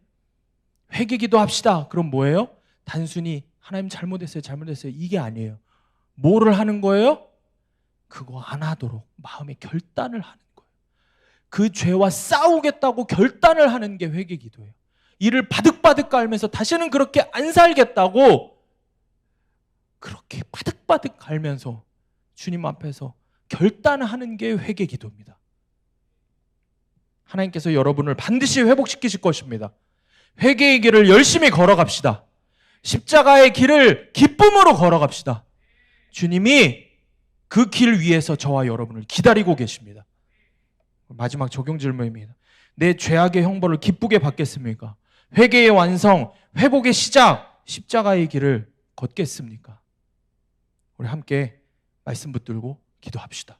회개기도 합시다. 그럼 뭐예요? 단순히 하나님 잘못했어요, 잘못했어요, 이게 아니에요. 뭐를 하는 거예요? 그거 안 하도록 마음의 결단을 하는 거예요. 그 죄와 싸우겠다고 결단을 하는 게 회개기도예요. 이를 바득바득 갈면서 다시는 그렇게 안 살겠다고 그렇게 바득바득 갈면서 주님 앞에서 결단하는 게 회개기도입니다. 하나님께서 여러분을 반드시 회복시키실 것입니다. 회개의 길을 열심히 걸어갑시다. 십자가의 길을 기쁨으로 걸어갑시다. 주님이 그 길 위에서 저와 여러분을 기다리고 계십니다. 마지막 적용 질문입니다. 내 죄악의 형벌을 기쁘게 받겠습니까? 회개의 완성, 회복의 시작, 십자가의 길을 걷겠습니까? 우리 함께 말씀 붙들고 기도합시다.